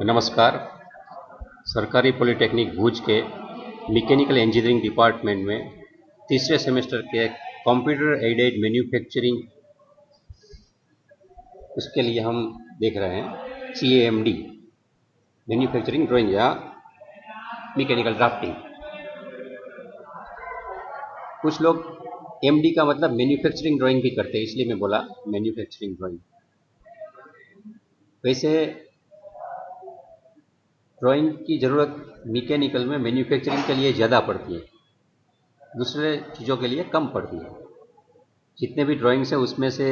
नमस्कार। सरकारी पॉलिटेक्निक भूज के मैकेनिकल इंजीनियरिंग डिपार्टमेंट में तीसरे सेमेस्टर के कंप्यूटर एडेड मैन्युफैक्चरिंग, उसके लिए हम देख रहे हैं CAMD मैन्युफैक्चरिंग ड्राइंग या मैकेनिकल ड्राफ्टिंग। कुछ लोग MD का मतलब मैन्युफैक्चरिंग ड्राइंग भी करते हैं, इसलिए मैं बोला मैन्युफैक्चरिंग ड्राइंग। वैसे ड्राइंग की ज़रूरत मैकेनिकल में मैन्युफैक्चरिंग के लिए ज़्यादा पड़ती है, दूसरे चीज़ों के लिए कम पड़ती है। जितने भी ड्राइंग्स हैं उसमें से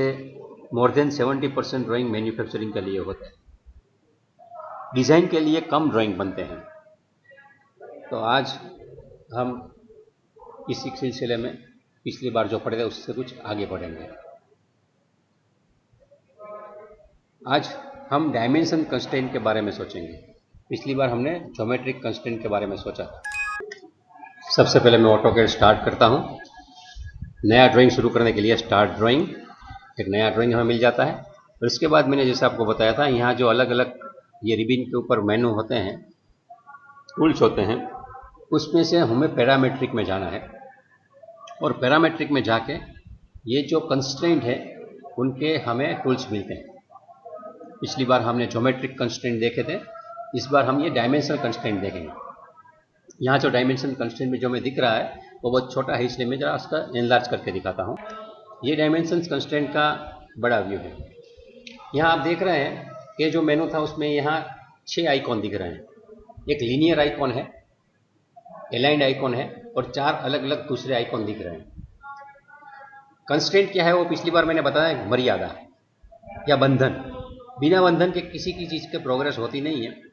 मोर देन 70% ड्राइंग मैन्युफैक्चरिंग के लिए होते हैं। डिज़ाइन के लिए कम ड्राइंग बनते हैं। तो आज हम इसी सिलसिले में पिछली बार जो पढ़े थे उससे कुछ आगे बढ़ेंगे। आज हम डायमेंशन कंस्ट्रेंट के बारे में सोचेंगे। पिछली बार हमने ज्योमेट्रिक कंस्ट्रेंट के बारे में सोचा था। सबसे पहले मैं ऑटोकैड स्टार्ट करता हूँ। नया ड्राइंग शुरू करने के लिए स्टार्ट ड्राइंग, एक नया ड्राइंग हमें मिल जाता है। और इसके बाद मैंने जैसे आपको बताया था, यहाँ जो अलग अलग ये रिबिन के ऊपर मेनू होते हैं, टूल्स होते हैं, उसमें से हमें पैरामेट्रिक में जाना है। और पैरामेट्रिक में जाके ये जो कंस्ट्रेंट है उनके हमें टूल्स मिलते हैं। पिछली बार हमने ज्योमेट्रिक कंस्ट्रेंट देखे थे, इस बार हम ये डायमेंशनल कंस्ट्रेंट देखेंगे। यहाँ जो डायमेंशनल कंस्ट्रेंट में जो हमें दिख रहा है वो बहुत छोटा है, इसलिए मैं जरा उसका एनलार्ज करके दिखाता हूँ। ये डायमेंशन कंस्ट्रेंट का बड़ा व्यू है। यहाँ आप देख रहे हैं कि जो मेनू था उसमें यहाँ 6 आइकॉन दिख रहे हैं। एक लीनियर आइकॉन है, अलाइंड आइकॉन है और 4 अलग अलग दूसरे आइकॉन दिख रहे हैं। कंस्ट्रेंट क्या है वो पिछली बार मैंने बताया, मर्यादा या बंधन। बिना बंधन के किसी की चीज़ की प्रोग्रेस होती नहीं है।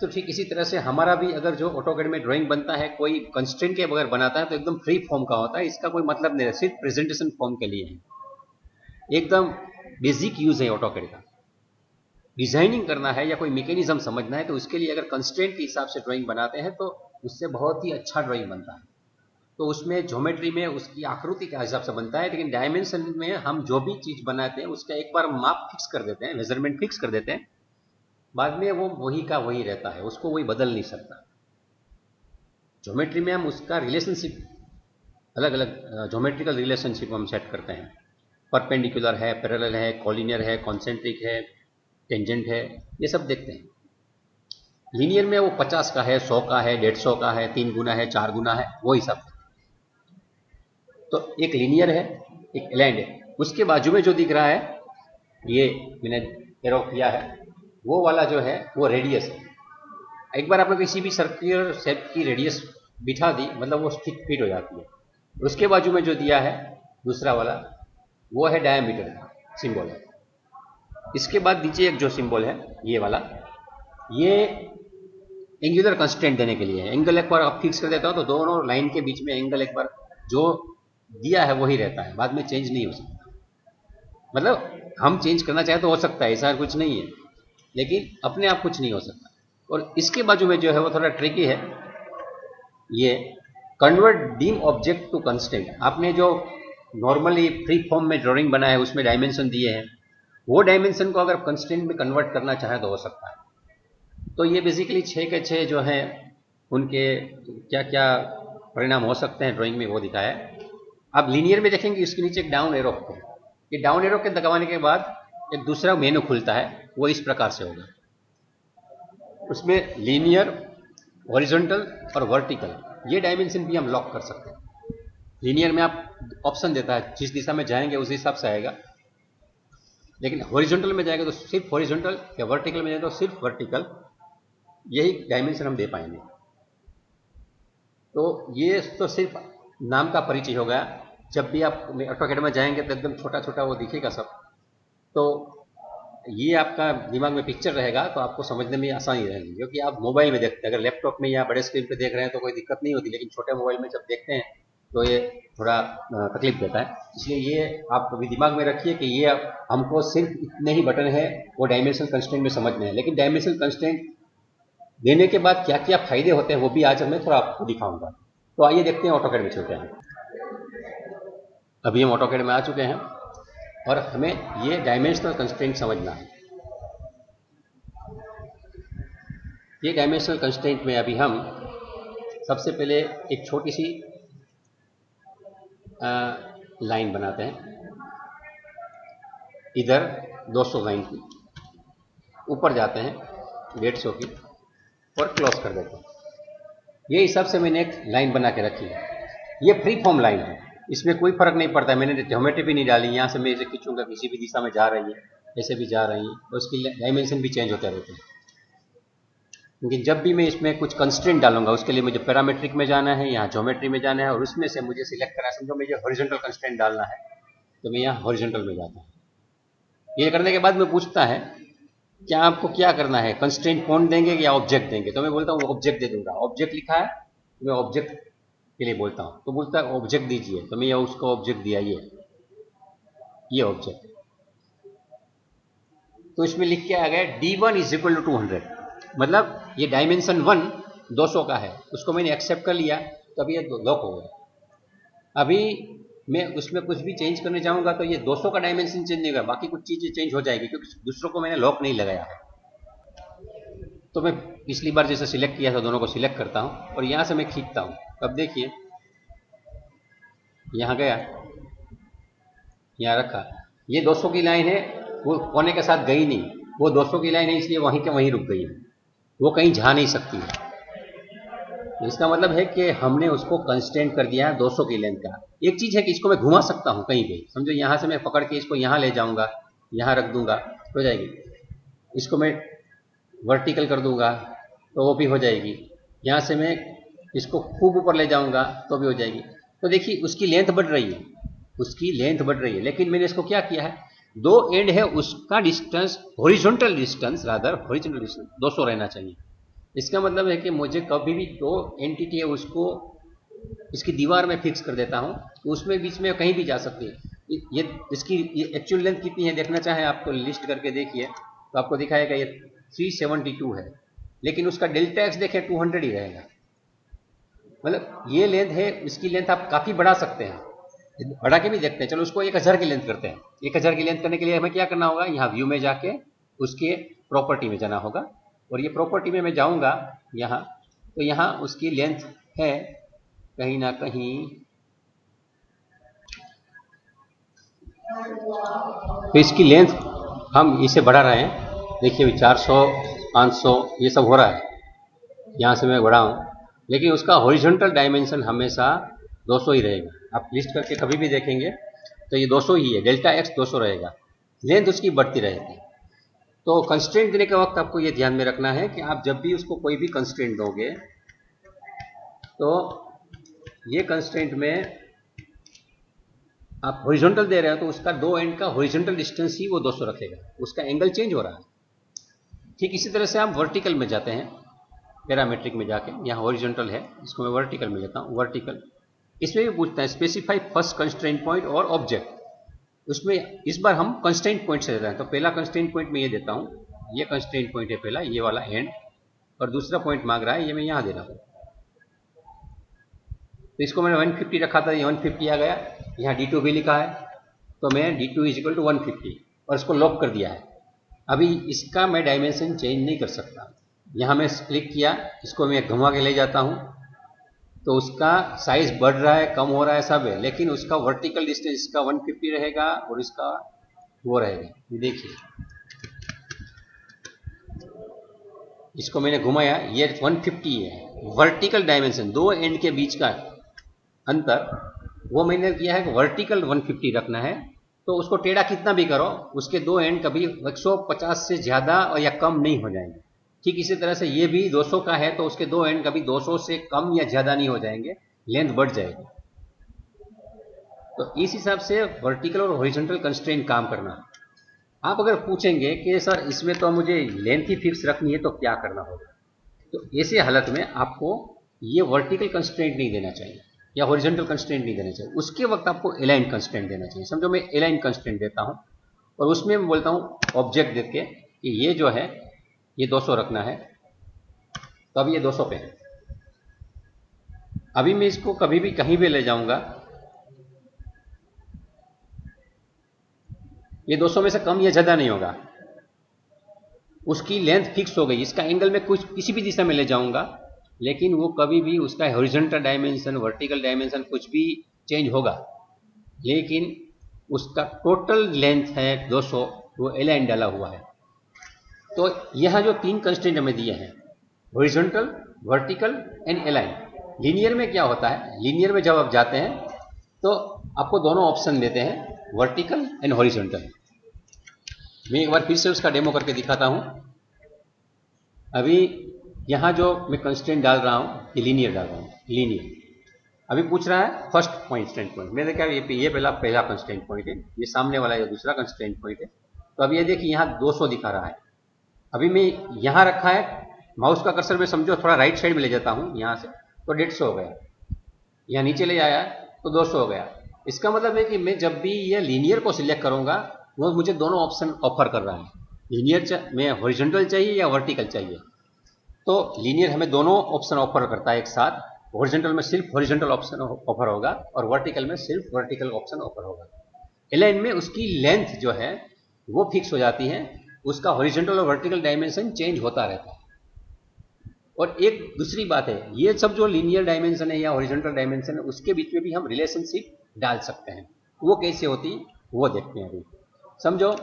तो ठीक इसी तरह से हमारा भी अगर जो ऑटोकैड में ड्राइंग बनता है, कोई कंस्ट्रेंट के बगैर बनाता है तो एकदम फ्री फॉर्म का होता है। इसका कोई मतलब नहीं है, सिर्फ प्रेजेंटेशन फॉर्म के लिए है। एकदम बेसिक यूज है ऑटोकैड का। डिजाइनिंग करना है या कोई मैकेनिज्म समझना है तो उसके लिए अगर कंस्ट्रेंट के हिसाब से ड्राइंग बनाते हैं तो उससे बहुत ही अच्छा ड्राइंग बनता है। तो उसमें ज्योमेट्री में उसकी आकृति के हिसाब से बनता है, लेकिन डायमेंशन में हम जो भी चीज़ बनाते हैं उसका एक बार माप फिक्स कर देते हैं, मेजरमेंट फिक्स कर देते हैं, बाद में वो वही का वही रहता है, उसको वही बदल नहीं सकता। ज्योमेट्री में हम उसका रिलेशनशिप, अलग अलग ज्योमेट्रिकल रिलेशनशिप हम सेट करते हैं। परपेंडिकुलर है, पैरेलल है, कॉलिनियर है, कॉन्सेंट्रिक है, टेंजेंट है, ये सब देखते हैं। लीनियर में वो 50 का है, 100 का है, 150 का है, 3 गुना है, 4 गुना है, वो हिसाब। तो एक लीनियर है, एक अलाइंड है। उसके बाजू में जो दिख रहा है, ये मैंने एरो किया है, वो वाला जो है वो रेडियस है। एक बार आपने किसी भी सर्कुलर शेप की रेडियस बिठा दी, मतलब वो फिट हो जाती है। उसके बाजू में जो दिया है दूसरा वाला, वो है डायमीटर का सिंबल है। इसके बाद नीचे एक जो सिंबल है ये वाला, ये एंगुलर कंस्ट्रेंट देने के लिए है। एंगल एक बार आप फिक्स कर देता हो तो दोनों लाइन के बीच में एंगल एक बार जो दिया है वही रहता है, बाद में चेंज नहीं हो सकता। मतलब हम चेंज करना चाहे तो हो सकता है, ऐसा कुछ नहीं है, लेकिन अपने आप कुछ नहीं हो सकता। और इसके बाजू में जो है वो थोड़ा ट्रिकी है, ये convert deem object to constant. आपने जो नॉर्मली फ्री फॉर्म में ड्राइंग बनाया है उसमें डायमेंशन दिए हैं, वो डायमेंशन को अगर कंस्टेंट में कन्वर्ट करना चाहे तो हो सकता है। तो ये बेसिकली 6 के 6 जो हैं उनके क्या क्या परिणाम हो सकते हैं ड्राइंग में वो दिखाया है। आप लीनियर में देखेंगे इसके नीचे एक डाउन एरो है। ये डाउन एरो के दबाने के बाद एक दूसरा मेनू खुलता है, वो इस प्रकार से होगा। उसमें लीनियर, हॉरिजॉन्टल और वर्टिकल, ये डायमेंशन भी हम लॉक कर सकते हैं। लीनियर में आप ऑप्शन देता है, जिस दिशा में जाएंगे उस हिसाब से आएगा, लेकिन हॉरिजॉन्टल में जाएंगे तो सिर्फ हॉरिजॉन्टल, या वर्टिकल में जाएंगे तो सिर्फ वर्टिकल, यही डायमेंशन हम दे पाएंगे। तो ये तो सिर्फ नाम का परिचय हो गया। जब भी आप ऑटोकैड में जाएंगे तो एकदम छोटा छोटा वो दिखेगा सब, तो ये आपका दिमाग में पिक्चर रहेगा तो आपको समझने में आसानी रहेगी। क्योंकि आप मोबाइल में देखते हैं, अगर लैपटॉप में या बड़े स्क्रीन पे देख रहे हैं तो कोई दिक्कत नहीं होती, लेकिन छोटे मोबाइल में जब देखते हैं तो ये थोड़ा तकलीफ देता है। इसलिए ये आप अभी दिमाग में रखिए कि ये हमको सिर्फ इतने ही बटन है वो डायमेंशन कंस्ट्रेंट में समझने हैं, लेकिन डायमेंशन कंस्ट्रेंट देने के बाद क्या क्या फायदे होते हैं वो भी आज मैं थोड़ा आपको दिखाऊंगा। तो आइए देखते हैं ऑटोकैड में चलते हैं। अभी हम ऑटोकैड में आ चुके हैं और हमें ये डायमेंशनल कंस्ट्रेंट समझना है। ये डायमेंशनल कंस्ट्रेंट में अभी हम सबसे पहले एक छोटी सी लाइन बनाते हैं, इधर 200 लाइन की, ऊपर जाते हैं 150 की और क्लोज कर देते हैं। ये हिसाब से मैंने एक लाइन बना के रखी है। ये फ्री फॉर्म लाइन है, इसमें कोई फर्क नहीं पड़ता है। मैंने ज्योमेट्री भी नहीं डाली, यहाँ से मैं इसे खींचूंगा किसी भी दिशा में जा रही है, ऐसे भी जा रही है, और उसकी डायमेंशन भी चेंज होते रहते हैं। क्योंकि जब भी मैं इसमें कुछ कंस्ट्रेंट डालूंगा उसके लिए मुझे पैरामीट्रिक में जाना है, यहाँ ज्योमेट्री में जाना है, और उसमें से मुझे सिलेक्ट करना है। समझो मुझे हॉरिजॉन्टल कंस्ट्रेंट डालना है तो मैं यहाँ हॉरिजॉन्टल में जाता हूँ। ये करने के बाद मैं पूछता है क्या आपको क्या करना है, कंस्ट्रेंट पॉइंट देंगे या ऑब्जेक्ट देंगे? तो मैं बोलता हूँ ऑब्जेक्ट दे दूंगा। ऑब्जेक्ट लिखा है तो मैं ऑब्जेक्ट के लिए बोलता हूँ, तो बोलता है ऑब्जेक्ट दीजिए, तो मैं ये उसको ऑब्जेक्ट दिया, ये ऑब्जेक्ट। तो इसमें लिख के आ गया D1 इज इक्वल टू 200, मतलब ये डायमेंशन 1 200 का है, उसको मैंने एक्सेप्ट कर लिया, तो अभी ये लॉक हो गया। अभी मैं उसमें कुछ भी चेंज करने जाऊंगा तो ये 200 का डायमेंशन चेंज नहीं होगा, बाकी कुछ चीजें चेंज हो जाएगी क्योंकि दूसरों को मैंने लॉक नहीं लगाया है। तो मैं पिछली बार जैसे सिलेक्ट किया था दोनों को सिलेक्ट करता हूं और यहां से मैं खींचता हूं। अब देखिए यहां गया, यहां रखा, ये 200 की लाइन है, वो कोने के साथ गई नहीं, वो 200 की लाइन है इसलिए वहीं के वहीं रुक गई है, वो कहीं जा नहीं सकती है। इसका मतलब है कि हमने उसको कंस्टेंट कर दिया है 200 की लेंथ का। एक चीज है कि इसको मैं घुमा सकता हूं कहीं भी, समझो यहां से मैं पकड़ के इसको यहां ले जाऊंगा, यहां रख दूंगा हो जाएगी। इसको मैं वर्टिकल कर दूंगा तो वो भी हो जाएगी। यहां से मैं इसको खूब ऊपर ले जाऊंगा तो भी हो जाएगी। तो देखिए उसकी लेंथ बढ़ रही है, उसकी लेंथ बढ़ रही है, लेकिन मैंने इसको क्या किया है, दो एंड है उसका distance, horizontal distance, rather horizontal distance 200 रहना चाहिए। इसका मतलब है कि मुझे कभी भी दो एंटिटी है उसको इसकी दीवार में फिक्स कर देता हूं, तो उसमें बीच में कहीं भी जा सकती है। ये इसकी ये एक्चुअल लेंथ कितनी है देखना चाहे आपको लिस्ट करके देखिए तो आपको दिखाएगा ये 372 है, लेकिन उसका डेल्टा एक्स देखें 200 ही रहेगा। मतलब ये लेंथ है, इसकी लेंथ आप काफी बढ़ा सकते हैं, बढ़ा के भी देखते हैं। चलो उसको 1000 की लेंथ करते हैं। 1000 की लेंथ करने के लिए हमें क्या करना होगा, यहाँ व्यू में जाके उसके प्रॉपर्टी में जाना होगा, और ये प्रॉपर्टी में मैं जाऊंगा यहाँ, तो यहाँ उसकी लेंथ है कहीं ना कहीं, तो इसकी लेंथ हम इसे बढ़ा रहे हैं। देखिए 400 500 ये सब हो रहा है, यहाँ से मैं बढ़ाऊँ, लेकिन उसका हॉरिजॉन्टल डायमेंशन हमेशा 200 ही रहेगा। आप लिस्ट करके कभी भी देखेंगे तो ये 200 ही है, डेल्टा एक्स 200 रहेगा, लेंथ उसकी बढ़ती रहेगी। तो कंस्ट्रेंट देने के वक्त आपको ये ध्यान में रखना है कि आप जब भी उसको कोई भी कंस्ट्रेंट दोगे तो ये कंस्ट्रेंट में आप हॉरिजॉन्टल दे रहे हो तो उसका दो एंड का हॉरिजॉन्टल डिस्टेंस ही वो 200 रखेगा, उसका एंगल चेंज हो रहा है। ठीक इसी तरह से आप वर्टिकल में जाते हैं, पैरामीट्रिक में जाके यहाँ हॉरिजॉन्टल है, इसको मैं वर्टिकल में लेता हूँ, वर्टिकल। इसमें भी पूछता है स्पेसिफाई फर्स्ट कंस्ट्रेंट पॉइंट और ऑब्जेक्ट, उसमें इस बार हम कंस्ट्रेंट पॉइंट से दे रहे हैं। तो पहला कंस्ट्रेंट पॉइंट मैं ये देता हूँ, ये कंस्ट्रेंट पॉइंट है पहला, ये वाला एंड, और दूसरा पॉइंट मांग रहा है ये मैं यहाँ दे रहा हूँ। तो इसको मैंने 150 रखा था, ये 150 आ गया, यहाँ D2 भी लिखा है, तो मैं D2 इज इक्वल टू 150 और इसको लॉक कर दिया है। अभी इसका मैं डायमेंशन चेंज नहीं कर सकता। यहाँ मैं क्लिक किया, इसको मैं घुमा के ले जाता हूँ तो उसका साइज बढ़ रहा है, कम हो रहा है, सब है, लेकिन उसका वर्टिकल डिस्टेंस इसका 150 रहेगा और इसका वो रहेगा। देखिए इसको मैंने घुमाया, ये 150 है वर्टिकल डायमेंशन, दो एंड के बीच का अंतर, वो मैंने किया है कि वर्टिकल 150 रखना है। तो उसको टेढ़ा कितना भी करो उसके दो एंड कभी 150 से ज्यादा या कम नहीं हो जाएंगे। ठीक इसी तरह से ये भी 200 का है तो उसके दो एंड कभी 200 से कम या ज्यादा नहीं हो जाएंगे, लेंथ बढ़ जाएगी। तो इस हिसाब से वर्टिकल और हॉरिजॉन्टल कंस्ट्रेंट काम करना। आप अगर पूछेंगे कि सर इसमें तो मुझे लेंथ ही फिक्स रखनी है तो क्या करना होगा, तो ऐसे हालत में आपको ये वर्टिकल कंस्ट्रेंट नहीं देना चाहिए या हॉरिजॉन्टल कंस्ट्रेंट नहीं देना चाहिए, उसके वक्त आपको अलाइन कंस्ट्रेंट देना चाहिए। समझो मैं अलाइन कंस्ट्रेंट देता हूं और उसमें मैं बोलता हूं ऑब्जेक्ट देके कि ये जो है ये 200 रखना है, तो अब ये 200 पे है। अभी मैं इसको कभी भी कहीं भी ले जाऊंगा, ये 200 में से कम या ज्यादा नहीं होगा, उसकी लेंथ फिक्स हो गई, इसका एंगल में कुछ किसी भी दिशा में ले जाऊंगा, लेकिन वो कभी भी उसका हॉरिजॉन्टल डायमेंशन, वर्टिकल डायमेंशन कुछ भी चेंज होगा, लेकिन उसका टोटल लेंथ है 200, वो अलाइन डाला हुआ है। तो यह जो 3 कंस्ट्रेंट हमें दिए हैं, horizontal, vertical and align. Linear में क्या होता है, लीनियर में जब आप जाते हैं तो आपको दोनों ऑप्शन देते हैं, वर्टिकल एंड हॉरिजॉन्टल। मैं एक बार फिर से उसका डेमो करके दिखाता हूं। अभी यहां जो मैं कंस्ट्रेंट डाल रहा हूं, ये लीनियर डाल रहा हूं, लीनियर। अभी पूछ रहा है फर्स्ट कंस्ट्रेंट पॉइंट, मैंने क्या ये पहला कंस्ट्रेंट पॉइंट है, ये सामने वाला ये दूसरा कंस्ट्रेंट पॉइंट है। तो अभी ये देखिए यहाँ 200 दिखा रहा है। अभी मैं यहाँ रखा है, माउस का कर्सर में समझो थोड़ा राइट साइड में ले जाता हूँ यहाँ से, तो 150 हो गया। यहाँ नीचे ले आया तो 200 हो गया। इसका मतलब है कि मैं जब भी ये लीनियर को सिलेक्ट करूंगा, वो मुझे दोनों ऑप्शन ऑफर कर रहा है, लीनियर में हॉरिजॉन्टल चाहिए या वर्टिकल चाहिए। तो लीनियर हमें दोनों ऑप्शन ऑफर करता है एक साथ, हॉरिजॉन्टल में सिर्फ हॉरिजॉन्टल ऑप्शन ऑफर होगा और वर्टिकल में सिर्फ वर्टिकल ऑप्शन ऑफर होगा। अलाइन में उसकी लेंथ जो है वो फिक्स हो जाती है, उसका हॉरिजॉन्टल और वर्टिकल डायमेंशन चेंज होता रहता है। और एक दूसरी बात है, ये सब जो लीनियर डायमेंशन है या हॉरिजॉन्टल डायमेंशन है, उसके बीच में भी हम रिलेशनशिप डाल सकते हैं। वो कैसे होती वो देखते हैं। अभी समझो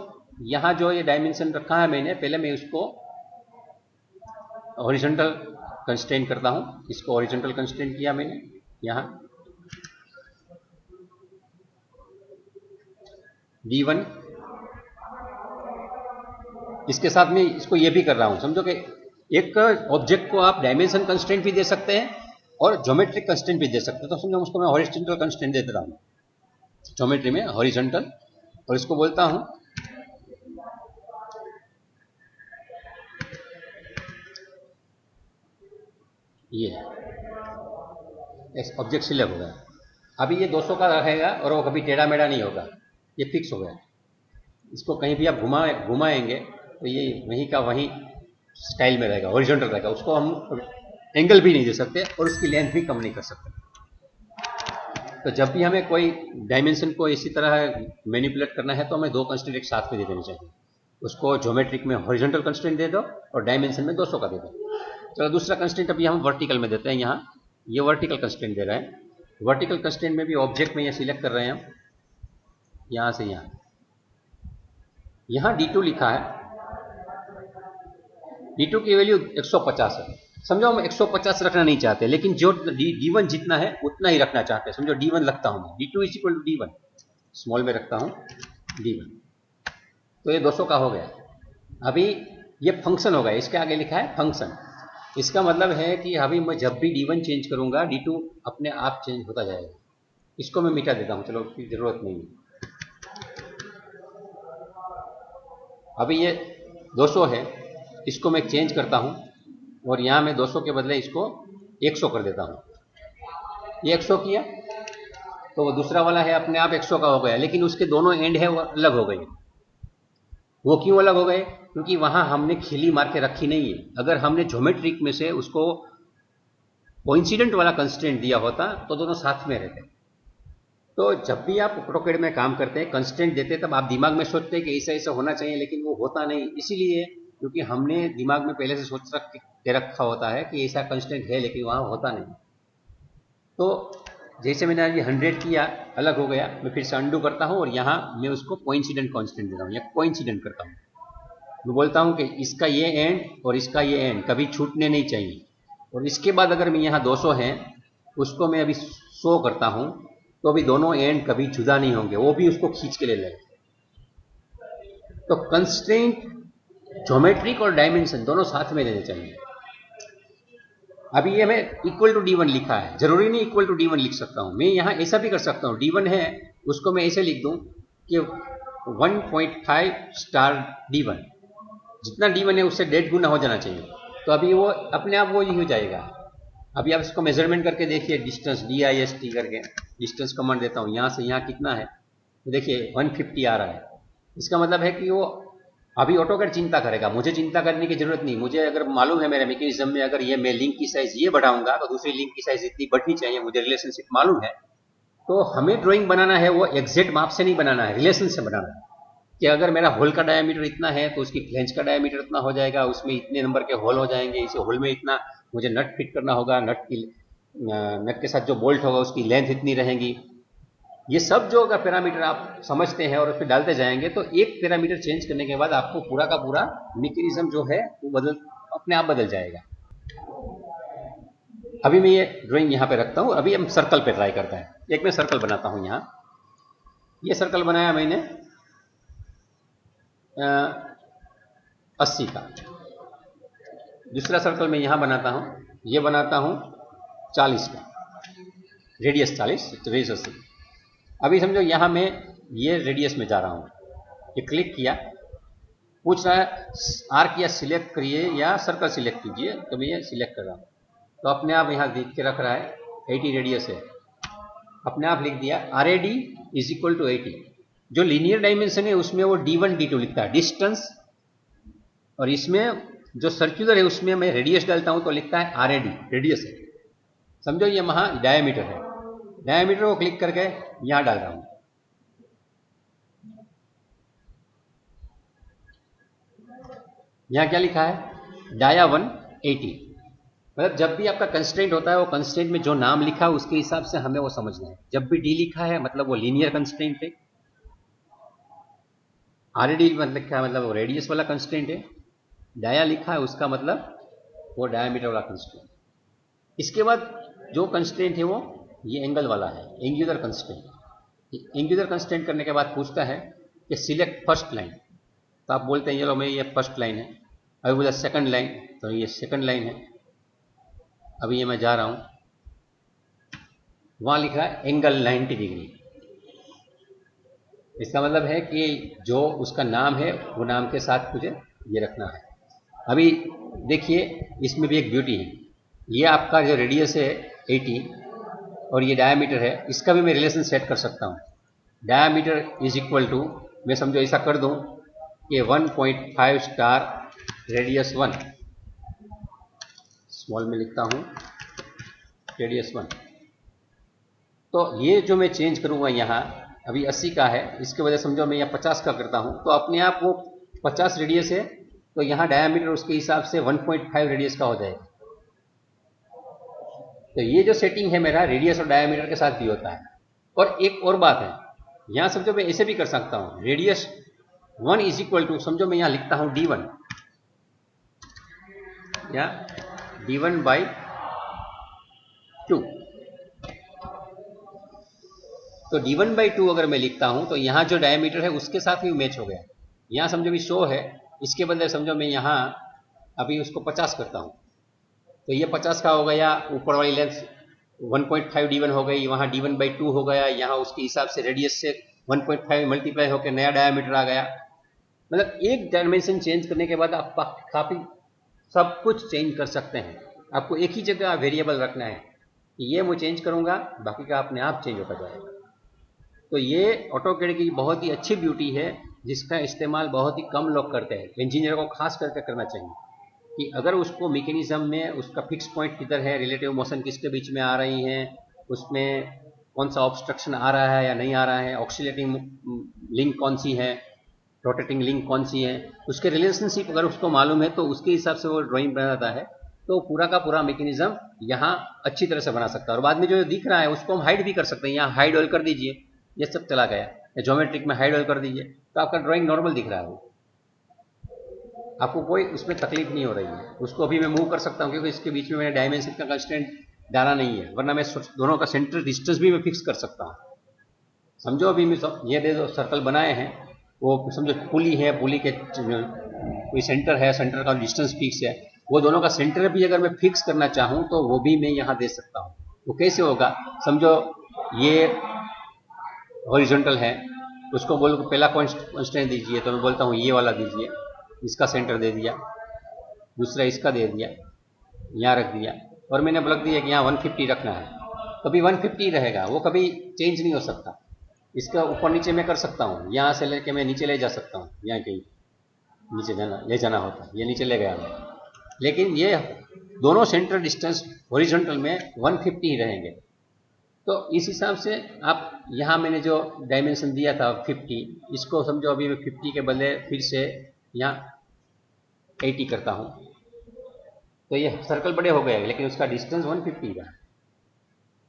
यहाँ जो ये डायमेंशन रखा है मैंने, पहले मैं उसको हॉरिजॉन्टल कंस्ट्रेंट करता हूं। इसको हॉरिजॉन्टल कंस्ट्रेंट किया मैंने यहां D1। इसके साथ में इसको ये भी कर रहा हूं, समझो कि एक ऑब्जेक्ट को आप डायमेंशन कंस्ट्रेंट भी दे सकते हैं और ज्योमेट्रिक कंस्ट्रेंट भी दे सकते हैं। तो समझो उसको मैं हॉरिजॉन्टल कंस्ट्रेंट दे देता हूं, ज्योमेट्री में हॉरिजॉन्टल, और इसको बोलता हूं ये ऑब्जेक्ट सिलेक्ट हो गया। अभी ये 200 का रहेगा और वो कभी टेढ़ा मेढ़ा नहीं होगा, ये फिक्स हो गया। इसको कहीं भी आप घुमाएंगे तो ये वहीं का वहीं स्टाइल में रहेगा, हॉरिजॉन्टल रहेगा। उसको हम एंगल भी नहीं दे सकते और उसकी लेंथ भी कम नहीं कर सकते। तो जब भी हमें कोई डायमेंशन को इसी तरह मैनिपुलेट करना है तो हमें 2 कंस्ट्रेंट एक साथ में दे देने चाहिए। उसको ज्योमेट्रिक में हॉरिजॉन्टल कंस्ट्रेंट दे दो और डायमेंशन में 200 का दे दो। चलो दूसरा कंस्ट्रेंट अभी हम वर्टिकल में देते हैं। यहाँ ये वर्टिकल कंस्ट्रेंट दे रहे हैं। वर्टिकल कंस्ट्रेंट में भी ऑब्जेक्ट में ये सिलेक्ट कर रहे हैं हम, यहाँ से यहाँ D2 लिखा है। D2 की वैल्यू 150 है। समझो हम 150 रखना नहीं चाहते, लेकिन जो D1 जितना है उतना ही रखना चाहते हैं। समझो D1 लगता हूं मैं, D2 is equal to D1, small में रखता हूं D1, तो ये 200 का हो गया। अभी ये फंक्शन होगा, इसके आगे लिखा है फंक्शन। इसका मतलब है कि अभी मैं जब भी D1 चेंज करूंगा, D2 अपने आप चेंज होता जाएगा। इसको मैं मिटा देता हूं, चलो उसकी जरूरत नहीं है। अभी ये 200 है, इसको मैं चेंज करता हूं और यहां मैं 200 के बदले इसको 100 कर देता हूं। ये 100 किया तो वो दूसरा वाला है अपने आप 100 का हो गया, लेकिन उसके दोनों एंड है वो अलग हो गए। वो क्यों अलग हो गए? क्योंकि वहां हमने खिली मार के रखी नहीं है। अगर हमने ज्योमेट्रिक में से उसको कोइंसिडेंट वाला कंस्ट्रेंट दिया होता तो दोनों साथ में रहते। तो जब भी आप ऑटोकैड में काम करते हैं, कंस्ट्रेंट देते हैं, तब आप दिमाग में सोचते हैं कि ऐसा ऐसा होना चाहिए, लेकिन वो होता नहीं। इसीलिए क्योंकि हमने दिमाग में पहले से सोच के रखा होता है कि ऐसा कंस्ट्रेंट है, लेकिन वहां होता नहीं। तो जैसे मैंने अभी 100 किया, अलग हो गया, मैं फिर से अंडू करता हूं और यहाँ मैं उसको कोइंसिडेंट कांस्टेंट देता हूँ या कोइंसिडेंट करता हूँ। मैं बोलता हूँ कि इसका ये एंड और इसका ये एंड कभी छूटने नहीं चाहिए। और इसके बाद अगर मैं यहाँ 200 है, उसको मैं अभी 100 करता हूँ, तो अभी दोनों एंड कभी जुदा नहीं होंगे, वो भी उसको खींच के ले लेंगे। तो कंस्ट्रेंट ज्योमेट्रिक और डायमेंशन दोनों साथ में लेने चाहिए। अभी ये मैं इक्वल टू D1 लिखा है, जरूरी नहीं इक्वल टू D1 लिख सकता हूं। मैं यहां ऐसा भी कर सकता हूं, D1 है उसको मैं ऐसे लिख दूं कि 1.5 स्टार D1, जितना D1 है उससे 1.5 गुना हो जाना चाहिए। तो अभी वो अपने आप वो ही हो जाएगा। अभी आप इसको मेजरमेंट करके देखिए, डिस्टेंस DIST करके डिस्टेंस कमांड देता हूं, यहां से यहां कितना है, तो देखिए 150 आ रहा है। इसका मतलब है कि वो अभी ऑटोकैड चिंता करेगा, मुझे चिंता करने की जरूरत नहीं। मुझे अगर मालूम है मेरे मैकेनिज्म में, अगर ये मैं लिंक की साइज ये बढ़ाऊंगा तो दूसरी लिंक की साइज इतनी बढ़नी चाहिए, मुझे रिलेशनशिप मालूम है। तो हमें ड्राइंग बनाना है वो एग्जैक्ट माप से नहीं बनाना है, रिलेशन से बनाना है। कि अगर मेरा होल का डायमीटर इतना है तो उसकी फ्लेंज का डायमीटर इतना हो जाएगा, उसमें इतने नंबर के होल हो जाएंगे, इस होल में इतना मुझे नट फिट करना होगा, नट के साथ जो बोल्ट होगा उसकी लेंथ इतनी रहेगी। ये सब जो अगर पैरामीटर आप समझते हैं और उस पर डालते जाएंगे तो एक पैरामीटर चेंज करने के बाद आपको पूरा का पूरा मैकेनिज्म जो है वो अपने आप बदल जाएगा। अभी मैं ये ड्राइंग यहाँ पे रखता हूँ, अभी हम सर्कल पे ट्राई करते हैं। एक मैं सर्कल बनाता हूँ, यहाँ ये सर्कल बनाया मैंने 80 का। दूसरा सर्कल मैं यहाँ बनाता हूँ, ये बनाता हूँ 40 का, रेडियस 40, रेडियस 80। अभी समझो यहाँ मैं ये रेडियस में जा रहा हूँ, ये क्लिक किया, पूछ रहा है आर्क या सिलेक्ट करिए या सर्कल सिलेक्ट कीजिए, तो मैं ये सिलेक्ट कर रहा हूँ, तो अपने आप यहाँ लिख के रख रहा है 80 रेडियस है, अपने आप लिख दिया RAD इज इक्वल टू 80। जो लीनियर डायमेंशन है उसमें वो D1 D2 लिखता है डिस्टेंस, और इसमें जो सर्कुलर है उसमें मैं रेडियस डालता हूँ तो लिखता है RAD, रेडियस है। समझो ये वहाँ डायमीटर है, डायमीटर को क्लिक करके यहाँ डाल रहा हूँ। यहाँ क्या लिखा है, डाया 180। मतलब जब भी आपका कंस्ट्रेंट होता है वो कंस्ट्रेंट में जो नाम लिखा है उसके हिसाब से हमें वो समझना है। जब भी डी लिखा है मतलब वो लीनियर कंस्ट्रेंट है, RAD मतलब लिखा है मतलब वो रेडियस वाला कंस्ट्रेंट है, डाया लिखा है उसका मतलब वो डायमीटर वाला कंस्ट्रेंट। इसके बाद जो कंस्ट्रेंट है वो ये एंगल वाला है, एंगुलर कंस्ट्रेंट। एंगुलर कंस्ट्रेंट करने के बाद पूछता है कि सिलेक्ट फर्स्ट लाइन, तो आप बोलते हैं चलो मैं ये फर्स्ट लाइन है। अभी बोला सेकंड लाइन, तो ये सेकंड लाइन है। अभी ये मैं जा रहा हूँ, वहाँ लिख रहा है एंगल 90 डिग्री। इसका मतलब है कि जो उसका नाम है वो नाम के साथ मुझे ये रखना है। अभी देखिए इसमें भी एक ब्यूटी है, ये आपका जो रेडियस है 80 और ये डायमीटर है, इसका भी मैं रिलेशन सेट कर सकता हूँ। डायमीटर इज इक्वल टू, मैं समझो ऐसा कर दूँ कि 1.5 स्टार रेडियस 1, स्मॉल में लिखता हूँ रेडियस 1। तो ये जो मैं चेंज करूँगा यहाँ, अभी 80 का है, इसके वजह समझो मैं यहाँ 50 का करता हूँ, तो अपने आप वो 50 रेडियस है तो यहाँ डायमीटर उसके हिसाब से 1.5 रेडियस का हो जाएगा। तो ये जो सेटिंग है मेरा रेडियस और डायमीटर के साथ भी होता है। और एक और बात है, यहाँ समझो मैं ऐसे भी कर सकता हूँ, रेडियस 1 इज इक्वल टू, समझो मैं यहाँ लिखता हूँ D1 या D1/2। तो D1/2 अगर मैं लिखता हूँ तो यहाँ जो डायमीटर है उसके साथ भी मैच हो गया। यहाँ समझो भी 100 है, इसके बदले समझो मैं यहाँ अभी उसको 50 करता हूँ, तो ये 50 का हो गया, ऊपर वाली लेंथ 1.5 D1 हो गई, वहाँ D1/2 हो गया, यहाँ उसके हिसाब से रेडियस से 1.5 मल्टीप्लाई होकर नया डायमीटर आ गया। मतलब एक डायमेंशन चेंज करने के बाद आप काफ़ी सब कुछ चेंज कर सकते हैं। आपको एक ही जगह वेरिएबल रखना है कि ये मैं चेंज करूँगा, बाकी का अपने आप चेंज होता जाएगा। तो ये ऑटोकैड की बहुत ही अच्छी ब्यूटी है जिसका इस्तेमाल बहुत ही कम लोग करते हैं। इंजीनियर को खास करके करना चाहिए कि अगर उसको मैकेनिज्म में उसका फिक्स पॉइंट किधर है, रिलेटिव मोशन किसके बीच में आ रही है, उसमें कौन सा ऑब्स्ट्रक्शन आ रहा है या नहीं आ रहा है, ऑक्सीलेटिंग लिंक कौन सी है, रोटेटिंग लिंक कौन सी है, उसके रिलेशनशिप अगर उसको मालूम है तो उसके हिसाब से वो ड्राइंग बनाता है, तो पूरा का पूरा मैकेनिज्म यहाँ अच्छी तरह से बना सकता है। और बाद में जो दिख रहा है उसको हम हाइड भी कर सकते हैं। यहाँ हाइड ऑयल कर दीजिए, ये सब चला गया, या ज्योमेट्रिक में हाइड ऑयल कर दीजिए तो आपका ड्राइंग नॉर्मल दिख रहा है, वो आपको कोई उसमें तकलीफ नहीं हो रही है। उसको अभी मैं मूव कर सकता हूँ क्योंकि इसके बीच में मैंने डायमेंशन का कंस्टेंट डाला नहीं है, वरना मैं दोनों का सेंटर डिस्टेंस भी मैं फिक्स कर सकता हूँ। समझो अभी मैं ये दे दो सर्कल बनाए हैं, वो समझो पुली है, पुली के कोई सेंटर है, सेंटर का डिस्टेंस फिक्स है, वो दोनों का सेंटर भी अगर मैं फिक्स करना चाहूँ तो वो भी मैं यहाँ दे सकता हूँ। वो कैसे होगा, समझो ये हॉरिजॉन्टल है, उसको बोलो पहला कांस्टेंट दीजिए, तो मैं बोलता हूँ ये वाला दीजिए, इसका सेंटर दे दिया, दूसरा इसका दे दिया, यहाँ रख दिया, और मैंने बोल दिया कि यहाँ 150 रखना है, कभी 150 रहेगा, वो कभी चेंज नहीं हो सकता। इसका ऊपर नीचे मैं कर सकता हूँ, यहाँ से लेके मैं नीचे ले जा सकता हूँ, यहाँ कहीं नीचे ले जाना होता है, ये नीचे ले गया मैं, लेकिन ये दोनों सेंटर डिस्टेंस हॉरिजॉन्टल में 150 ही रहेंगे। तो इस हिसाब से आप यहाँ मैंने जो डायमेंशन दिया था 50, इसको समझो अभी मैं 50 के बदले फिर से यहाँ 80 करता हूँ, तो ये सर्कल बड़े हो गए, लेकिन उसका डिस्टेंस 150 का,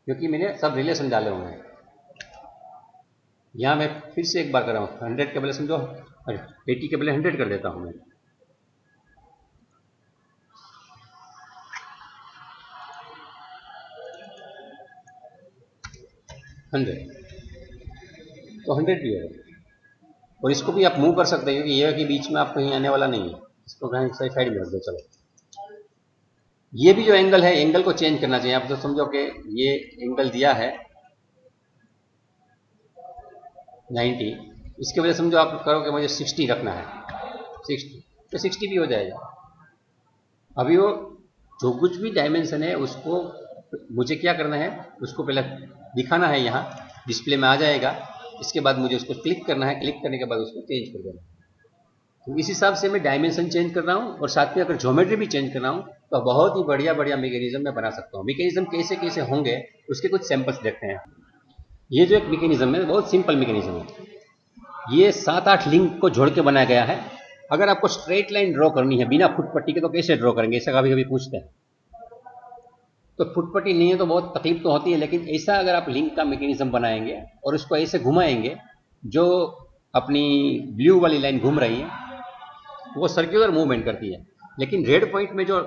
क्योंकि मैंने सब रिलेशन डाले हुए हैं। यहाँ मैं फिर से एक बार कर रहा हूँ, 100 के बदले समझो 80 के बदले 100 कर देता हूँ मैं। तो 100 भी है, और इसको भी आप मूव कर सकते हैं, क्योंकि ये के बीच में आप कहीं आने वाला नहीं है। इसको कहीं साइड में रख दो। चलो, ये भी जो एंगल है, एंगल को चेंज करना चाहिए। आप तो समझो कि ये एंगल दिया है 90, इसके वजह समझो आप करो कि मुझे 60 रखना है, 60, तो 60 भी हो जाएगा। अभी वो जो कुछ भी डायमेंशन है उसको मुझे क्या करना है, उसको पहले दिखाना है, यहाँ डिस्प्ले में आ जाएगा। इसके बाद मुझे उसको क्लिक करना है, क्लिक करने के बाद उसको चेंज कर देना है। तो इस हिसाब से मैं डायमेंशन चेंज कर रहा हूँ, और साथ में अगर ज्योमेट्री भी चेंज कर रहा हूँ, तो बहुत ही बढ़िया बढ़िया मैकेनिज्म मैं बना सकता हूँ। मैकेनिज्म कैसे कैसे होंगे उसके कुछ सैंपल्स देखते हैं। ये जो एक मैकेनिज्म है, बहुत सिंपल मैकेनिज्म है। ये 7-8 लिंक को जोड़ के बनाया गया है। अगर आपको स्ट्रेट लाइन ड्रॉ करनी है बिना फुटपट्टी के, तो कैसे ड्रॉ करेंगे, ऐसा कभी कभी पूछते हैं। तो फुटपट्टी नहीं है तो बहुत तकलीफ तो होती है, लेकिन ऐसा अगर आप लिंक का मैकेनिज्म बनाएंगे और उसको ऐसे घुमाएंगे, जो अपनी ब्लू वाली लाइन घूम रही है वो सर्कुलर मूवमेंट करती है, लेकिन रेड पॉइंट में जो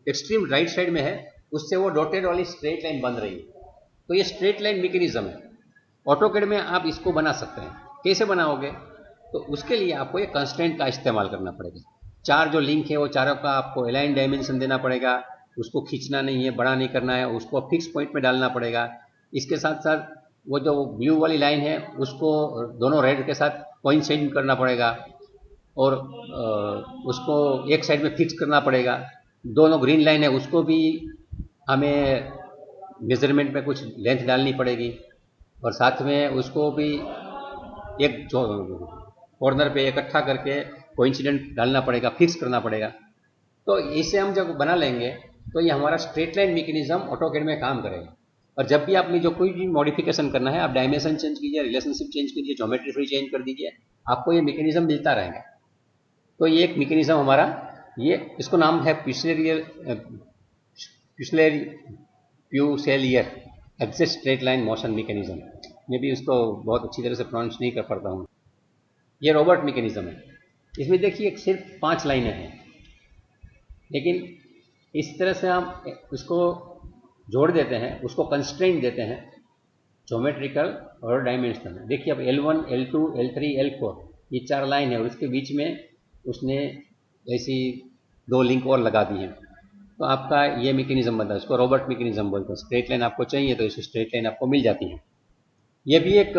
एक्सट्रीम राइट साइड में है उससे वो डॉटेड वाली स्ट्रेट लाइन बन रही है। तो ये स्ट्रेट लाइन मैकेनिज्म है। ऑटोकैड में आप इसको बना सकते हैं। कैसे बनाओगे, तो उसके लिए आपको ये कंस्ट्रेंट का इस्तेमाल करना पड़ेगा। 4 जो लिंक है वो चारों का आपको अलाइन डायमेंशन देना पड़ेगा, उसको खींचना नहीं है, बड़ा नहीं करना है, उसको फिक्स पॉइंट में डालना पड़ेगा। इसके साथ साथ वो जो ब्लू वाली लाइन है उसको दोनों रेड के साथ कोइंसाइड करना पड़ेगा, और उसको एक साइड में फिक्स करना पड़ेगा। दोनों ग्रीन लाइन है उसको भी हमें मेजरमेंट में कुछ लेंथ डालनी पड़ेगी, और साथ में उसको भी एक कॉर्नर पे इकट्ठा करके कोइंसिडेंट डालना पड़ेगा, फिक्स करना पड़ेगा। तो इसे हम जब बना लेंगे तो ये हमारा स्ट्रेट लाइन मैकेनिज्म ऑटोकैड में काम करेगा। और जब भी आपने जो कोई भी मॉडिफिकेशन करना है, आप डायमेंशन चेंज कीजिए, रिलेशनशिप चेंज कीजिए, ज्योमेट्री फ्री चेंज कर दीजिए, आपको ये मैकेनिज्म मिलता रहेगा। तो ये एक मैकेनिज्म हमारा, ये इसको नाम है Peaucellier axis straight line motion mechanism. मैं भी उसको बहुत अच्छी तरह से प्रोनाउंस नहीं कर पाता हूँ। ये रॉबर्ट मैकेनिज्म है। इसमें देखिए सिर्फ 5 लाइनें हैं, लेकिन इस तरह से हम उसको जोड़ देते हैं, उसको कंस्ट्रेंट देते हैं ज्योमेट्रिकल और डायमेंशनल। देखिए अब L1, L2, L3, L4 ये 4 लाइन है, और इसके बीच में उसने ऐसी 2 लिंक और लगा दी हैं। तो आपका ये मैकेनिज्म बनता है, इसको रॉबर्ट मैकेनिज्म बोलते हैं। स्ट्रेट लाइन आपको चाहिए तो इस स्ट्रेट लाइन आपको मिल जाती है। ये भी एक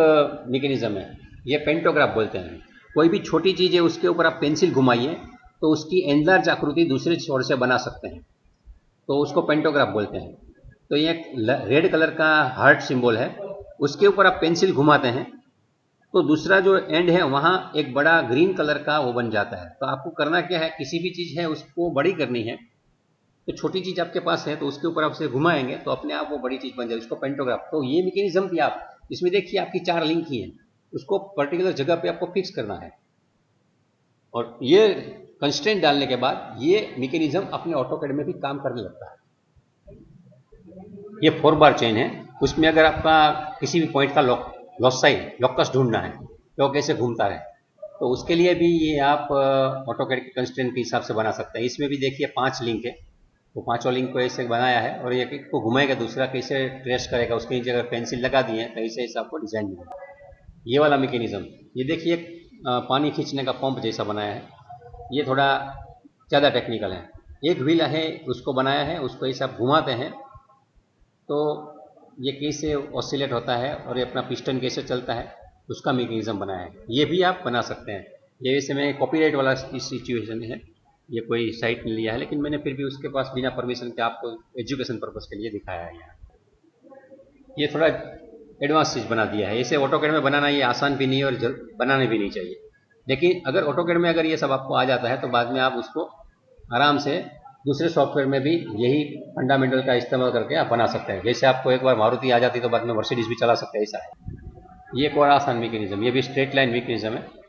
मैकेनिज्म है, ये पेंटोग्राफ बोलते हैं। कोई भी छोटी चीज़ है उसके ऊपर आप पेंसिल घुमाइए तो उसकी एनलार्ज आकृति दूसरे छोर से बना सकते हैं, तो उसको पेंटोग्राफ बोलते हैं। तो ये रेड कलर का हार्ट सिंबल है, उसके ऊपर आप पेंसिल घुमाते हैं तो दूसरा जो एंड है वहाँ एक बड़ा ग्रीन कलर का वो बन जाता है। तो आपको करना क्या है, किसी भी चीज़ है उसको बड़ी करनी है, तो छोटी चीज़ आपके पास है तो उसके ऊपर आप उसे घुमाएंगे तो अपने आप वो बड़ी चीज़ बन जाएगी, उसको पेंटोग्राफ। तो ये मैकेनिज्म भी आप इसमें देखिए, आपकी 4 लिंक ही हैं, उसको पर्टिकुलर जगह पे आपको फिक्स करना है, और ये कंस्ट्रेंट डालने के बाद ये मैकेनिज्म अपने ऑटोकैड में भी काम करने लगता है। ये 4 बार चेन है, उसमें अगर आपका किसी भी पॉइंट का लॉसाई लोकस ढूंढना है तो कैसे घूमता है, तो उसके लिए भी ये आप ऑटोकैड के कंस्ट्रेंट के हिसाब से बना सकते हैं। इसमें भी देखिए 5 लिंक है, तो 5 लिंक को ऐसे बनाया है, और एक एक को घुमाएगा, दूसरा कैसे ट्रेस करेगा, उसके नीचे अगर पेंसिल लगा दी है तो ऐसे ऐसे आपको डिजाइन मिलेगा। ये वाला मैकेनिज्म, ये देखिए एक पानी खींचने का पंप जैसा बनाया है, ये थोड़ा ज़्यादा टेक्निकल है। एक व्हील है उसको बनाया है, उसको ऐसे आप घुमाते हैं तो ये कैसे ऑसिलेट होता है और ये अपना पिस्टन कैसे चलता है उसका मैकेनिज्म बनाया है। ये भी आप बना सकते हैं। ये वैसे में कॉपीराइट वाला सिचुएशन है, ये कोई साइट ने लिया है, लेकिन मैंने फिर भी उसके पास बिना परमिशन के आपको एजुकेशन पर्पज़ के लिए दिखाया है। यहाँ ये थोड़ा एडवांस चीज़ बना दिया है। इसे ऑटोकैड में बनाना ये आसान भी नहीं है और बनाने भी नहीं चाहिए, लेकिन अगर ऑटोकैड में अगर ये सब आपको आ जाता है तो बाद में आप उसको आराम से दूसरे सॉफ्टवेयर में भी यही फंडामेंटल का इस्तेमाल करके आप बना सकते हैं। जैसे आपको एक बार मारुति आ जाती तो बाद में मर्सिडीज भी चला सकते हैं, ऐसा है। ये एक और आसान मैकेनिज्म, ये भी स्ट्रेट लाइन मैकेनिज्म है।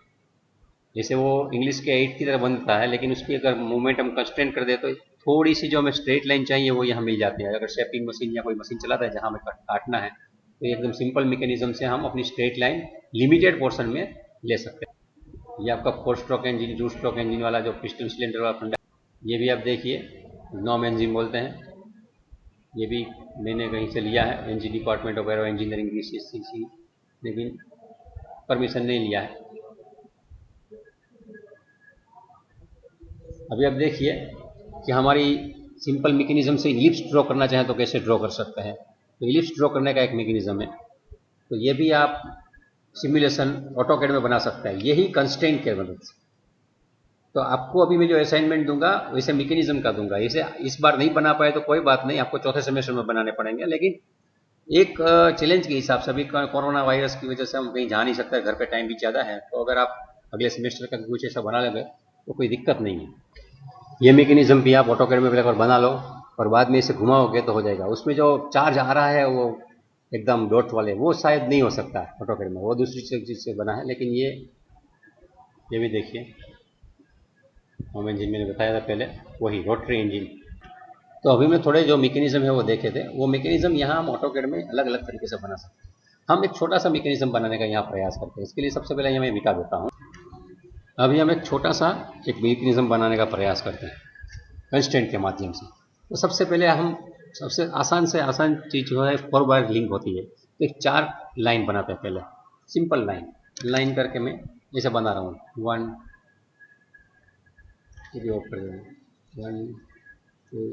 जैसे वो इंग्लिश के 8 की तरह बनता है, लेकिन उसकी अगर मूवमेंट हम कंस्ट्रेंट कर दे तो थोड़ी सी जो हमें स्ट्रेट लाइन चाहिए वो यहाँ मिल जाती है। अगर शेपिंग मशीन या कोई मशीन चलाता है जहाँ हमें काटना है, तो एकदम सिंपल मैकेनिज्म से हम अपनी स्ट्रेट लाइन लिमिटेड पोर्शन में ले सकते हैं। ये आपका 4 स्ट्रोक इंजन, 2 स्ट्रोक इंजन वाला जो पिस्टन सिलेंडर वाला फंडा, ये भी आप देखिए नॉम इंजन बोलते हैं। ये भी मैंने कहीं से लिया है, एनजी department of aero engineering DCC, लेकिन परमिशन नहीं लिया है। अभी आप देखिए कि हमारी सिंपल मैकेनिज्म से इलिप्स ड्रॉ करना चाहें तो कैसे ड्रॉ कर सकते हैं। तो इलिप्स ड्रॉ करने का एक मैकेनिज्म है, तो ये भी आप सिमुलेशन ऑटोकैड में बना सकते हैं, यही कंस्ट्रेंट के मदद से। तो आपको अभी मैं जो असाइनमेंट दूंगा वैसे मैकेनिज्म का दूंगा। इसे इस बार नहीं बना पाए तो कोई बात नहीं, आपको चौथे सेमेस्टर में बनाने पड़ेंगे। लेकिन एक चैलेंज के हिसाब से, अभी कोरोना वायरस की वजह से हम कहीं जा नहीं सकते, घर पे टाइम भी ज़्यादा है, तो अगर आप अगले सेमेस्टर का कुछ ऐसा बना लेंगे तो कोई दिक्कत नहीं है। ये मैकेनिज्म भी आप ऑटोकैड में पहले बना लो और बाद में इसे घुमाओगे तो हो जाएगा। उसमें जो चार्ज आ रहा है वो एकदम डॉट वाले, वो शायद नहीं हो सकता ऑटोकैड में, वो दूसरी चीज़ से बना है। लेकिन ये भी देखिए, होम इंजन मैंने बताया था पहले, वही रोटरी इंजन। तो अभी मैं थोड़े जो मैकेनिज्म है वो देखे थे, वो मैकेनिज्म यहाँ हम ऑटोकैड में अलग अलग तरीके से बना सकते हैं। हम एक छोटा सा मैकेनिज्म बनाने का यहाँ प्रयास करते हैं। इसके लिए सबसे पहले यहाँ मैं मिटा देता हूँ। अभी हम एक छोटा सा एक मैकेनिज्म बनाने का प्रयास करते हैं कंस्ट्रेंट के माध्यम से। तो सबसे पहले हम सबसे आसान से आसान चीज़ जो है 4 बार लिंक होती है, तो एक 4 लाइन बनाते हैं। पहले सिंपल लाइन करके मैं जैसे बना रहा हूँ 1, ये भी ऑफ कर देंगे, 1 2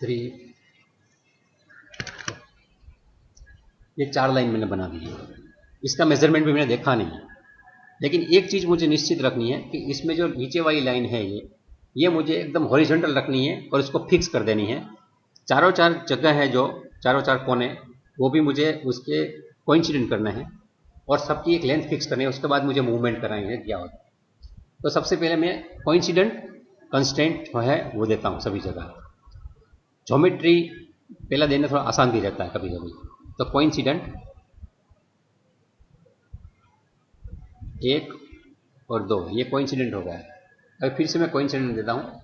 3, ये 4 लाइन मैंने बना दी है। इसका मेजरमेंट भी मैंने देखा नहीं है, लेकिन एक चीज़ मुझे निश्चित रखनी है कि इसमें जो नीचे वाली लाइन है ये मुझे एकदम हॉरिजॉन्टल रखनी है और इसको फिक्स कर देनी है। चारों 4 जगह है, जो चारों 4 कोने, वो भी मुझे उसके कोइंसिडेंट करना है और सबकी एक लेंथ फिक्स करनी है। उसके बाद मुझे मूवमेंट करानी है क्या होता है। तो सबसे पहले मैं कोइंसिडेंट कंस्ट्रेंट है वो देता हूँ सभी जगह। ज्योमेट्री पहला देना थोड़ा आसान भी रहता है कभी कभी। तो कोइंसिडेंट 1 और 2, ये कोइंसिडेंट हो गया है। अब फिर से मैं कोइंसिडेंट देता हूँ,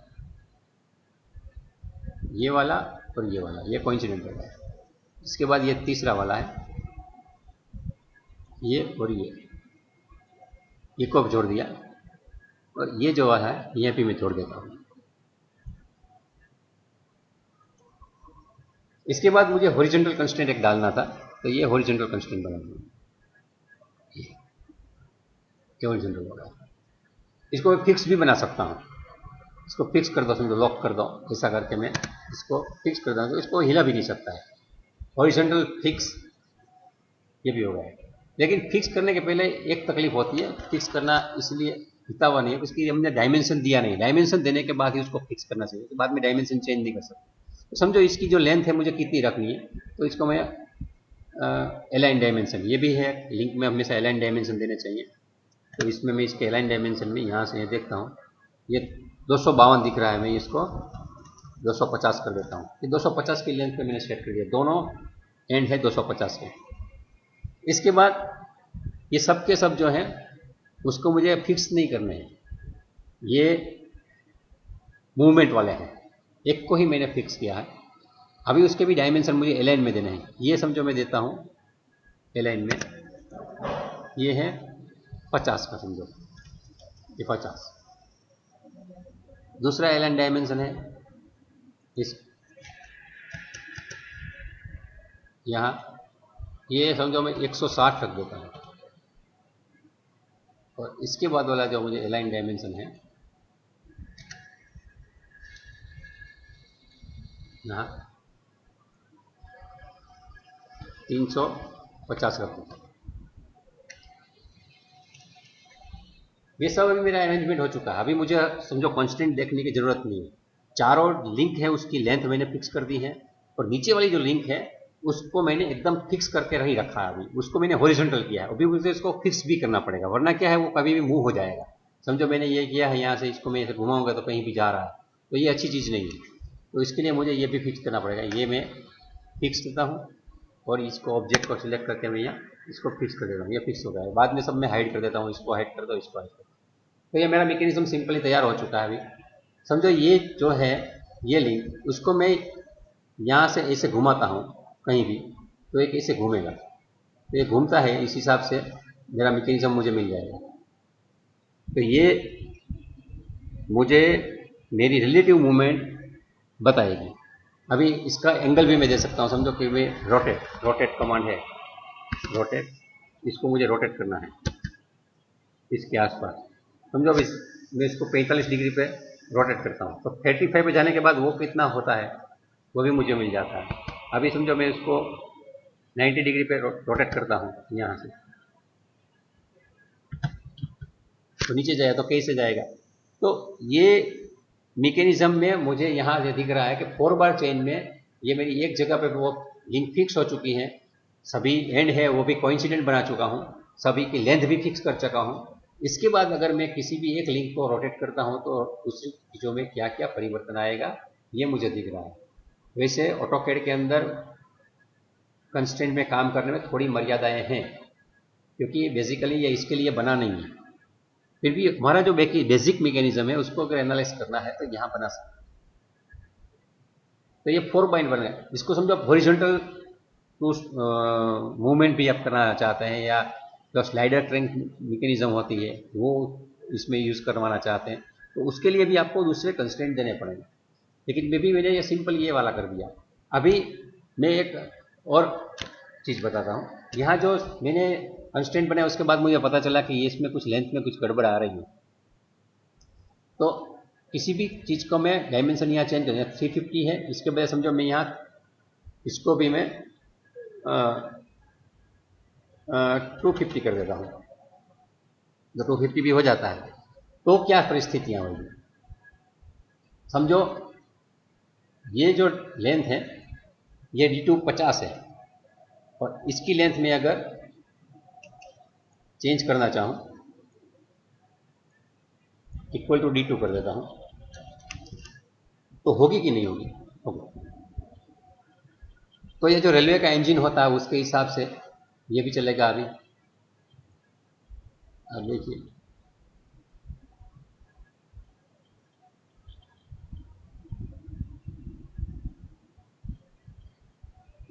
ये वाला और ये वाला, ये कोइंसिडेंट हो गया है। इसके बाद ये तीसरा वाला है, ये और ये को जोड़ दिया, और ये जो वाला है ये भी मैं जोड़ देता हूँ। इसके बाद मुझे हॉरिजॉन्टल कंस्ट्रेंट एक डालना था, तो ये हॉरिजॉन्टल कंस्ट्रेंट बना दूंगा, ये हॉरिजॉन्टल होगा। इसको मैं फिक्स भी बना सकता हूँ, इसको फिक्स कर दो, समझो लॉक कर दो, ऐसा करके मैं इसको फिक्स कर दूँ तो इसको हिला भी नहीं सकता है। हॉरिजॉन्टल फिक्स ये भी हो गया है। लेकिन फिक्स करने के पहले एक तकलीफ होती है, फिक्स करना इसलिए हिलता हुआ नहीं है, उसकी हमने डायमेंशन दिया नहीं। डायमेंशन देने के बाद ही उसको फिक्स करना चाहिए, तो बाद में डायमेंशन चेंज नहीं कर सकते। तो समझो इसकी जो लेंथ है मुझे कितनी रखनी है, तो इसको मैं अलाइन डायमेंशन, ये भी है लिंक में हमेशा अलाइन डायमेंशन देने चाहिए। तो इसमें मैं इसके अलाइन डायमेंशन में यहाँ से ये देखता हूँ, ये 252 दिख रहा है, मैं इसको 250 कर देता हूँ। ये 250 की लेंथ पे मैंने सेट कर दिया, दोनों एंड है 250 के। इसके बाद ये सब के सब जो हैं उसको मुझे फिक्स नहीं करने हैं, ये मूवमेंट वाले हैं, एक को ही मैंने फिक्स किया है। अभी उसके भी डायमेंशन मुझे एलाइन में देने हैं। ये समझो मैं देता हूँ एलाइन में, ये है 50 का, समझो ये 50। दूसरा एलाइन डायमेंशन है इस यहाँ, ये समझो मैं 160 रख देता हूँ। और इसके बाद वाला जो मुझे एलाइन डायमेंशन है यहाँ 350 रख देता हूँ। ये सब अभी मेरा अरेंजमेंट हो चुका है। अभी मुझे समझो कांस्टेंट देखने की जरूरत नहीं है, चारों लिंक है उसकी लेंथ मैंने फिक्स कर दी है, और नीचे वाली जो लिंक है उसको मैंने एकदम फिक्स करके नहीं रखा है। अभी उसको मैंने हॉरिजॉन्टल किया है, अभी मुझे इसको फिक्स भी करना पड़ेगा, वरना क्या है वो कभी भी मूव हो जाएगा। समझो मैंने ये किया है, यहाँ से इसको मैं ऐसे घुमाऊंगा तो कहीं भी जा रहा है, तो ये अच्छी चीज़ नहीं है। तो इसके लिए मुझे ये भी फिक्स करना पड़ेगा। ये मैं फिक्स करता हूँ और इसको ऑब्जेक्ट को सिलेक्ट करके मैं यहाँ इसको फिक्स कर देता हूँ। ये फिक्स हो गया है। बाद में सब मैं हाइड कर देता हूँ, इसको हाइड कर दो, इसको हाइड कर दो। तो ये मेरा मैकेनिज्म सिंपली तैयार हो चुका है। अभी समझो ये जो है ये लिंक, उसको मैं यहाँ से ऐसे घुमाता हूँ कहीं भी, तो एक ऐसे घूमेगा, तो ये घूमता है, इस हिसाब से मेरा मैकेनिज्म मुझे मिल जाएगा। तो ये मुझे मेरी रिलेटिव मूवमेंट बताएगी। अभी इसका एंगल भी मैं दे सकता हूँ। समझो कि मैं रोटेट कमांड है, रोटेट, इसको मुझे रोटेट करना है इसके आसपास। समझो अभी मैं इसको 45 डिग्री पे रोटेट करता हूँ, तो 35 पे जाने के बाद वो कितना होता है वो भी मुझे मिल जाता है। अभी समझो मैं इसको 90 डिग्री पे रोटेट करता हूँ यहाँ से, तो नीचे जाएगा तो कैसे जाएगा। तो ये मैकेनिज्म में मुझे यहाँ ये दिख रहा है कि 4 बार चेन में ये मेरी एक जगह पे वो लिंक फिक्स हो चुकी है, सभी एंड है वो भी कोइंसिडेंट बना चुका हूँ, सभी की लेंथ भी फिक्स कर चुका हूँ। इसके बाद अगर मैं किसी भी एक लिंक को रोटेट करता हूँ तो दूसरी चीज़ों में क्या क्या परिवर्तन आएगा ये मुझे दिख रहा है। वैसे ऑटोकैड के अंदर कंस्ट्रेंट में काम करने में थोड़ी मर्यादाएं हैं, क्योंकि बेसिकली ये इसके लिए बना नहीं है। फिर भी हमारा जो बेसिक मैकेनिज्म है उसको अगर एनालाइज करना है तो यहाँ बना सकते हैं। तो ये 4 बाइंड बन गया। इसको समझो आप हॉरिजॉन्टल टू मूवमेंट भी आप करना चाहते हैं, या जो स्लाइडर ट्रैंक मैकेनिज्म होती है वो इसमें यूज़ करवाना चाहते हैं, तो उसके लिए भी आपको दूसरे कंस्ट्रेंट देने पड़ेंगे। लेकिन मैंने ये सिंपल ये वाला कर दिया। अभी मैं एक और चीज़ बताता हूँ। यहाँ जो मैंने कंस्ट्रेंट बनाया उसके बाद मुझे पता चला कि इसमें कुछ लेंथ में कुछ गड़बड़ आ रही है, तो किसी भी चीज़ को मैं डायमेंशन यहाँ चेंज कर 350 है, इसके बजाय समझो मैं यहाँ इसको भी मैं 250 कर देता हूँ, जो 250 भी हो जाता है। तो क्या परिस्थितियाँ होंगी, समझो ये जो लेंथ है ये D2 50 है, और इसकी लेंथ में अगर चेंज करना चाहूँ इक्वल टू D2 कर देता हूँ, तो होगी कि नहीं होगी? होगी। तो ये जो रेलवे का इंजन होता है उसके हिसाब से ये भी चलेगा। अभी अब देखिए,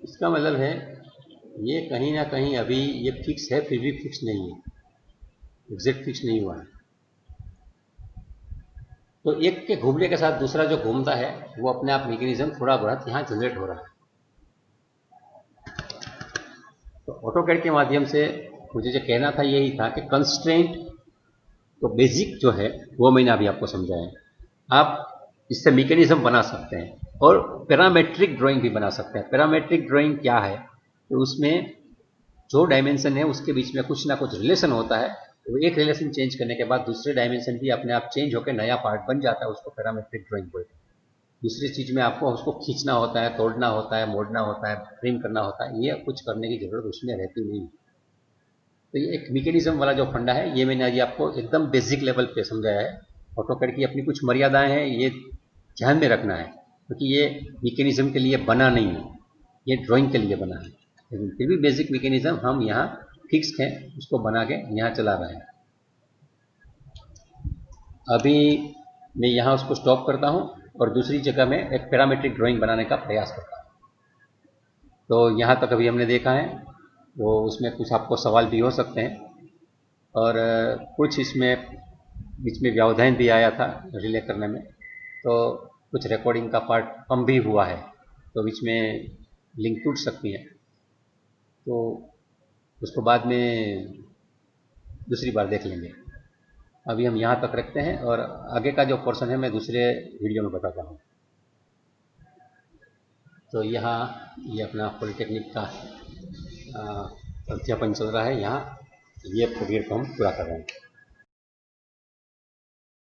इसका मतलब है ये कहीं ना कहीं अभी ये फिक्स है, फिर भी फिक्स नहीं है, एग्जैक्ट फिक्स नहीं हुआ है। तो एक के घूमने के साथ दूसरा जो घूमता है वो अपने आप मैकेनिज्म थोड़ा बहुत यहाँ जनरेट हो रहा है। तो ऑटोकैड के माध्यम से मुझे जो कहना था यही था कि कंस्ट्रेंट तो बेसिक जो है वो मैंने अभी आपको समझाया। आप इससे मैकेनिज्म बना सकते हैं और पैरामेट्रिक ड्राइंग भी बना सकते हैं। पैरामेट्रिक ड्राइंग क्या है, तो उसमें जो डायमेंशन है उसके बीच में कुछ ना कुछ रिलेशन होता है, तो एक रिलेशन चेंज करने के बाद दूसरे डायमेंशन भी अपने आप चेंज होकर नया पार्ट बन जाता है, उसको पैरामेट्रिक ड्राइंग बोलते हैं। दूसरी चीज़ में आपको उसको खींचना होता है, तोड़ना होता है, मोड़ना होता है, फ्रेम करना होता है, ये कुछ करने की जरूरत उसमें रहती नहीं। तो ये एक मैकेनिज्म वाला जो फंडा है ये मैंने आज आपको एकदम बेसिक लेवल पे समझाया है। ऑटोकैड की अपनी कुछ मर्यादाएं हैं, ये ध्यान में रखना है, क्योंकि ये मैकेनिज्म के लिए बना नहीं है, ये ड्राइंग के लिए बना है। लेकिन फिर भी बेसिक मैकेनिज्म हम यहाँ फिक्स है, उसको बना के यहाँ चला रहे हैं। अभी मैं यहाँ उसको स्टॉप करता हूँ और दूसरी जगह में एक पैरामेट्रिक ड्राइंग बनाने का प्रयास करता हूँ। तो यहाँ तक अभी हमने देखा है, तो उसमें कुछ आपको सवाल भी हो सकते हैं, और कुछ इसमें बीच में व्यवधान भी आया था रिले करने में, तो कुछ रिकॉर्डिंग का पार्ट कम भी हुआ है, तो बीच में लिंक टूट सकती है, तो उसको बाद में दूसरी बार देख लेंगे। अभी हम यहाँ तक रखते हैं और आगे का जो पोर्शन है मैं दूसरे वीडियो में बताता हूँ। तो यहाँ ये अपना पॉलिटेक्निक का अध्यापन चल रहा है, यहाँ ये पीरियड को हम पूरा कर रहे हैं।